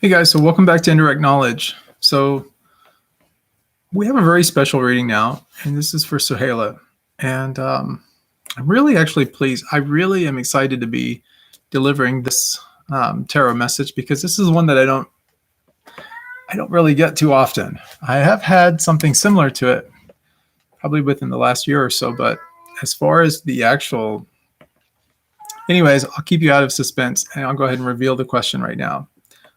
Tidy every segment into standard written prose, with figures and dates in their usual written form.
Hey guys, so welcome back to Indirect Knowledge. So we have a very special reading now, and this is for Suhayla. And I'm really actually pleased. I really am excited to be delivering this tarot message because this is one that I don't really get too often. I have had something similar to it probably within the last year or so, but as far as the actual, anyways, I'll keep you out of suspense and I'll go ahead and reveal the question right now.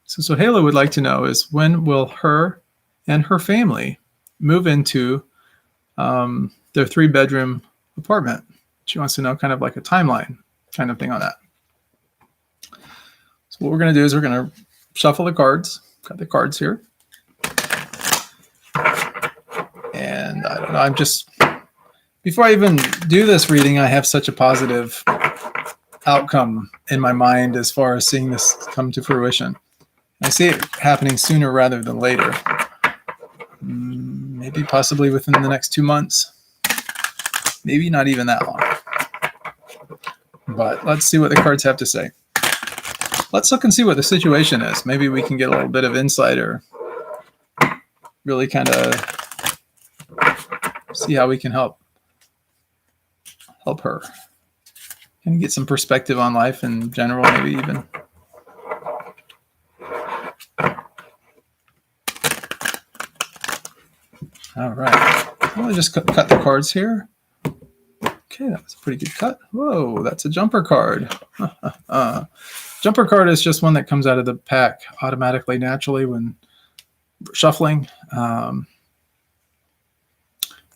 So Suhayla would like to know is when will her and her family move into their 3-bedroom apartment? She wants to know kind of like a timeline kind of thing on that. So what we're going to do is we're going to shuffle the cards. Got the cards here. And I don't know, I'm just, before I even do this reading, I have such a positive outcome in my mind as far as seeing this come to fruition. I see it happening sooner rather than later. Maybe possibly within the next 2 months. Maybe not even that long. But let's see what the cards have to say. Let's look and see what the situation is. Maybe we can get a little bit of insight or really kind of see how we can help her. And get some perspective on life in general, maybe even. All right, I'll just cut the cards here. Okay, that was a pretty good cut. Whoa, that's a jumper card. Jumper card is just one that comes out of the pack automatically, naturally when shuffling.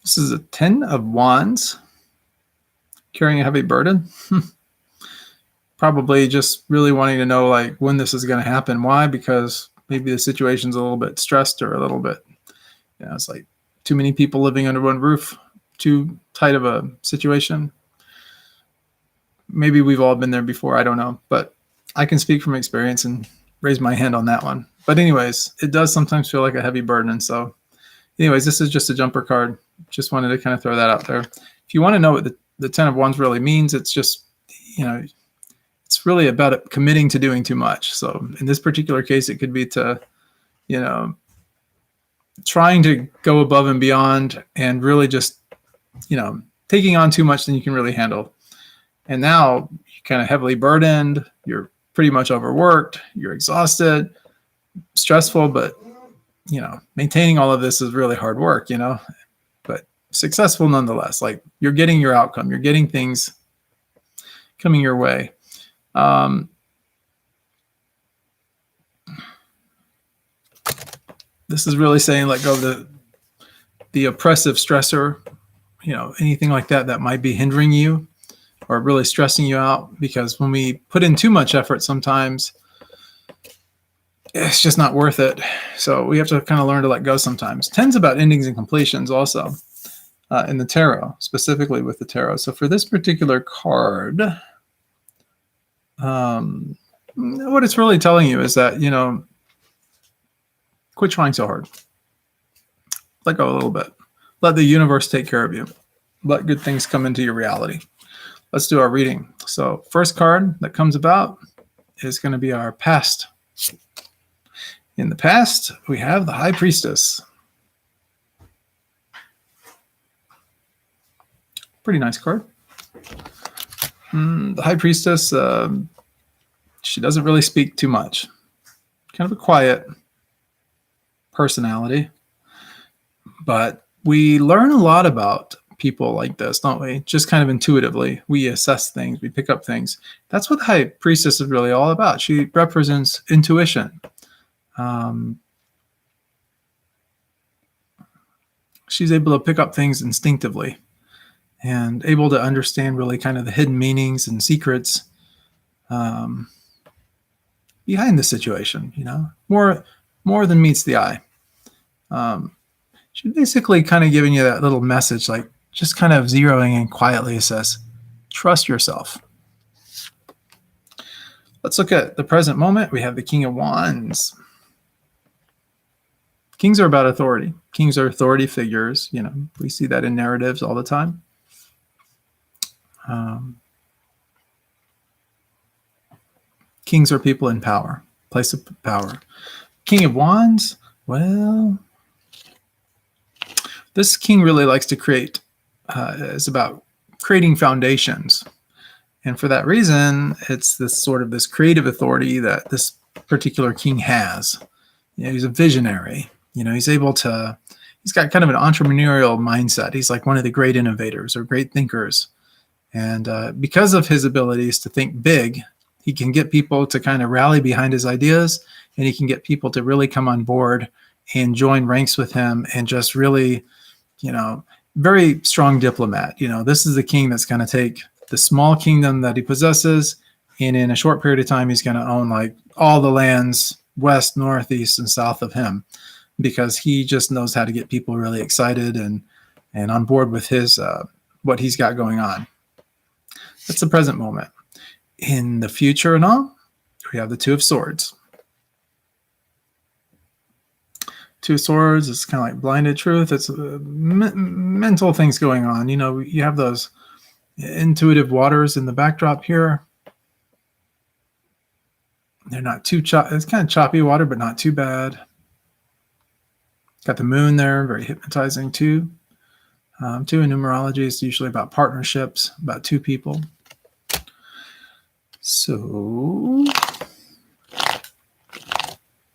This is a 10 of Wands, carrying a heavy burden. Probably just really wanting to know like when this is going to happen. Why? Because maybe the situation's a little bit stressed or a little bit, it's like too many people living under one roof, too tight of a situation. Maybe we've all been there before, I don't know, but I can speak from experience and raise my hand on that one. But anyways, it does sometimes feel like a heavy burden. And so anyways, this is just a jumper card. Just wanted to kind of throw that out there. If you want to know what the 10 of Wands really means, it's just, it's really about committing to doing too much. So in this particular case, it could be to, trying to go above and beyond and really just, taking on too much than you can really handle. And now you're kind of heavily burdened. You're pretty much overworked. You're exhausted, stressful, but, maintaining all of this is really hard work, but successful nonetheless. Like you're getting your outcome. You're getting things coming your way. This is really saying let go of the oppressive stressor, anything like that might be hindering you or really stressing you out, because when we put in too much effort, sometimes it's just not worth it. So we have to kind of learn to let go sometimes. 10's about endings and completions also in the tarot, specifically with the tarot. So for this particular card, what it's really telling you is that, quit trying so hard. Let go a little bit. Let the universe take care of you. Let good things come into your reality. Let's do our reading. So first card that comes about is going to be our past. In the past, we have the High Priestess. Pretty nice card. The High Priestess, she doesn't really speak too much. Kind of a quiet personality, but we learn a lot about people like this, don't we? Just kind of intuitively, we assess things, we pick up things. That's what the High Priestess is really all about. She represents intuition. She's able to pick up things instinctively and able to understand really kind of the hidden meanings and secrets behind the situation, more than meets the eye. She's basically kind of giving you that little message, like just kind of zeroing in quietly. It says, trust yourself. Let's look at the present moment. We have the King of Wands. Kings are about authority. Kings are authority figures. We see that in narratives all the time. Kings are people in power. place of power. King of Wands, well, this king really likes to create, it's about creating foundations. And for that reason, it's this creative authority that this particular king has. He's a visionary. He's got kind of an entrepreneurial mindset. He's like one of the great innovators or great thinkers. And because of his abilities to think big, he can get people to kind of rally behind his ideas, and he can get people to really come on board and join ranks with him, and just really, very strong diplomat. This is the king that's going to take the small kingdom that he possesses, and in a short period of time, he's going to own like all the lands west, north, east, and south of him, because he just knows how to get people really excited and on board with his what he's got going on. That's the present moment. In the future and all, we have the Two of Swords. Two of Swords is kind of like blinded truth. It's mental things going on. You have those intuitive waters in the backdrop here. They're not too choppy. It's kind of choppy water, but not too bad. Got the moon there, very hypnotizing too. Two in numerology is usually about partnerships, about two people. So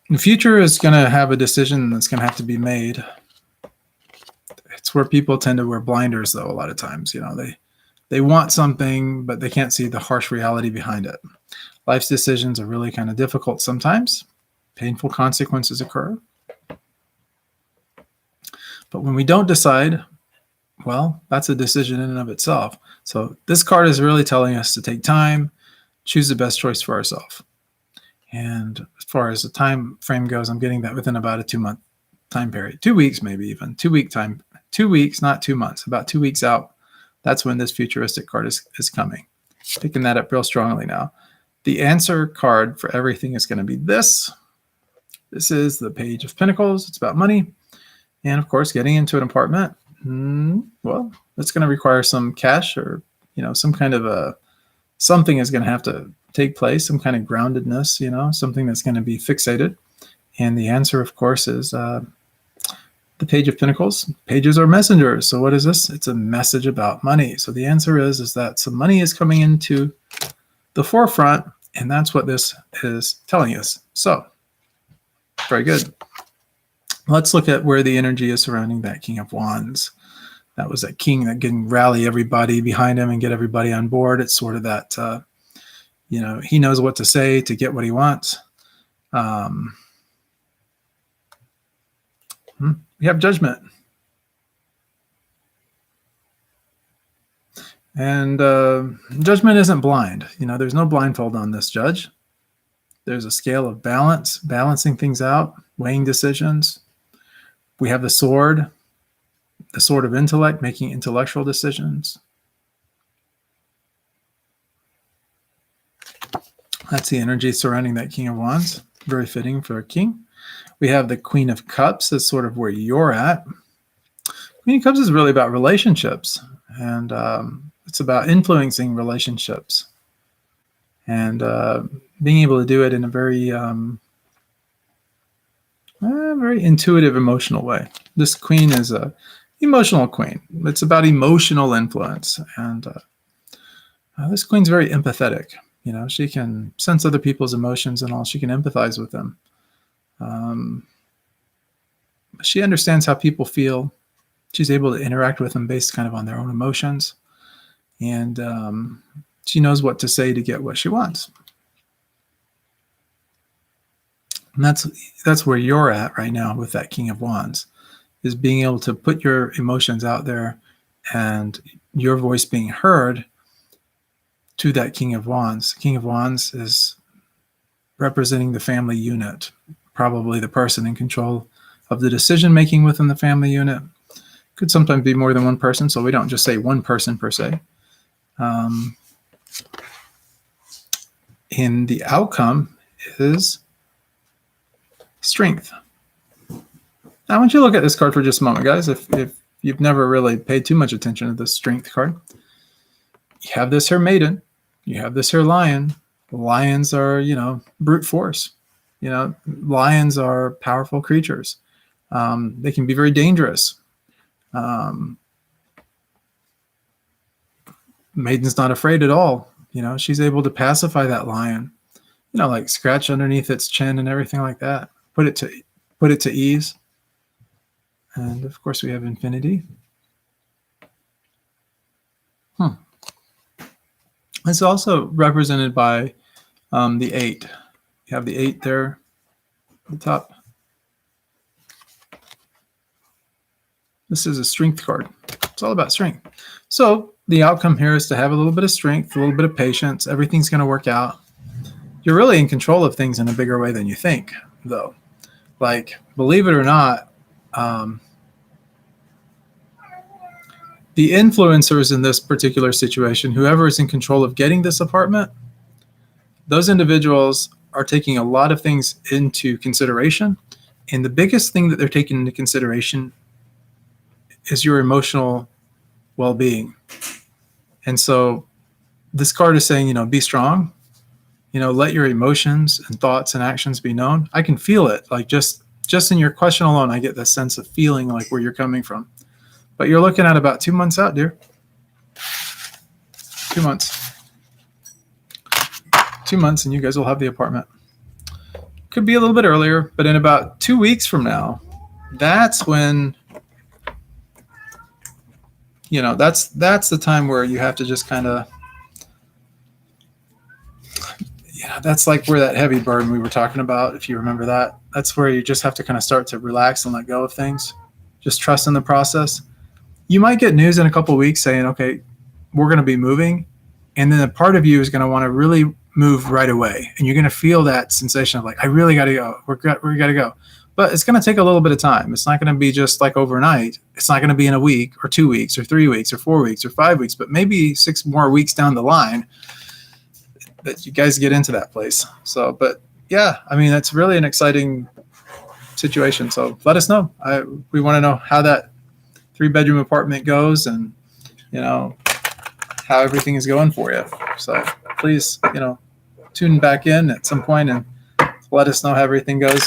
the future is going to have a decision that's going to have to be made. It's where people tend to wear blinders, though, a lot of times. They want something, but they can't see the harsh reality behind it. Life's decisions are really kind of difficult sometimes. Painful consequences occur. But when we don't decide, well, that's a decision in and of itself. So this card is really telling us to take time, choose the best choice for ourselves. And as far as the time frame goes, I'm getting that within about a 2-month time period. 2 weeks, maybe even. 2 week time. 2 weeks, not 2 months. About 2 weeks out, that's when this futuristic card is coming. Picking that up real strongly now. The answer card for everything is going to be this. This is the Page of Pentacles. It's about money. And of course, getting into an apartment, well, it's going to require some cash, or, some kind of something is going to have to take place, some kind of groundedness, something that's going to be fixated. And the answer, of course, is the Page of Pentacles. Pages are messengers. So what is this? It's a message about money. So the answer is that some money is coming into the forefront, and that's what this is telling us. So very good. Let's look at where the energy is surrounding that King of Wands. That was that king that can rally everybody behind him and get everybody on board. It's sort of that, he knows what to say to get what he wants. We have Judgment. And Judgment isn't blind. There's no blindfold on this judge. There's a scale of balance, balancing things out, weighing decisions. We have the sword of intellect, making intellectual decisions. That's the energy surrounding that King of Wands. Very fitting for a king. We have the Queen of Cups. That's sort of where you're at. Queen of Cups is really about relationships, and it's about influencing relationships and being able to do it in a very intuitive, emotional way. This queen is a emotional queen. It's about emotional influence, and this queen's very empathetic. She can sense other people's emotions and all. She can empathize with them. She understands how people feel. She's able to interact with them based kind of on their own emotions, and she knows what to say to get what she wants. And that's where you're at right now with that King of Wands, is being able to put your emotions out there and your voice being heard to that King of Wands. King of Wands is representing the family unit, probably the person in control of the decision making within the family unit. Could sometimes be more than one person, so we don't just say one person per se. And the outcome is Strength. Now, I want you to look at this card for just a moment, guys. If you've never really paid too much attention to this Strength card, you have this here Maiden, you have this here Lion. Lions are, brute force. Lions are powerful creatures. They can be very dangerous. Maiden's not afraid at all. She's able to pacify that lion. Like scratch underneath its chin and everything like that. Put it to ease. And of course, we have infinity. It's also represented by the 8. You have the 8 there at the top. This is a strength card. It's all about strength. So the outcome here is to have a little bit of strength, a little bit of patience. Everything's going to work out. You're really in control of things in a bigger way than you think, though. Like, believe it or not, the influencers in this particular situation, whoever is in control of getting this apartment, those individuals are taking a lot of things into consideration. And the biggest thing that they're taking into consideration is your emotional well-being. And so this card is saying, be strong, let your emotions and thoughts and actions be known. I can feel it. Like just in your question alone, I get this sense of feeling like where you're coming from. But you're looking at about 2 months out, dear. 2 months. 2 months and you guys will have the apartment. Could be a little bit earlier, but in about 2 weeks from now, that's when that's the time where you have to just kind of, that's like where that heavy burden we were talking about, if you remember that. That's where you just have to kind of start to relax and let go of things. Just trust in the process. You might get news in a couple of weeks saying, okay, we're going to be moving. And then a part of you is going to want to really move right away. And you're going to feel that sensation of like, I really got to go. We got to go. But it's going to take a little bit of time. It's not going to be just like overnight. It's not going to be in a week or 2 weeks or 3 weeks or 4 weeks or 5 weeks, but maybe 6 more weeks down the line that you guys get into that place. So, but yeah, I mean, that's really an exciting situation. So let us know. We want to know how that 3-bedroom apartment goes and, how everything is going for you. So please, tune back in at some point and let us know how everything goes.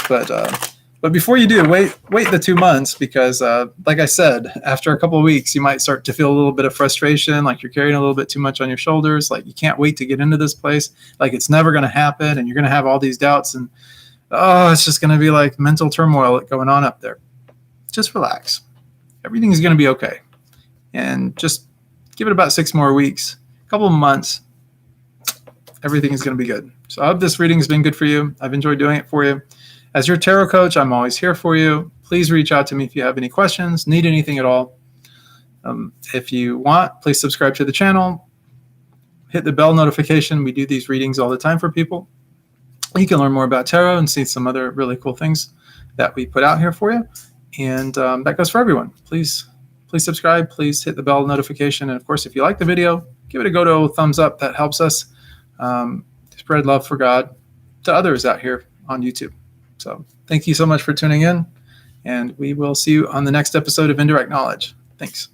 But before you do, wait the 2 months because, like I said, after a couple of weeks, you might start to feel a little bit of frustration, like you're carrying a little bit too much on your shoulders, like you can't wait to get into this place, like it's never going to happen, and you're going to have all these doubts, and it's just going to be like mental turmoil going on up there. Just relax. Everything is going to be okay. And just give it about 6 more weeks, a couple of months. Everything is going to be good. So I hope this reading has been good for you. I've enjoyed doing it for you. As your tarot coach, I'm always here for you. Please reach out to me if you have any questions, need anything at all. If you want, please subscribe to the channel. Hit the bell notification. We do these readings all the time for people. You can learn more about tarot and see some other really cool things that we put out here for you. And that goes for everyone. Please subscribe. Please hit the bell notification. And of course, if you like the video, give it a go to thumbs up. That helps us spread love for God to others out here on YouTube. So thank you so much for tuning in, and we will see you on the next episode of Indirect Knowledge. Thanks.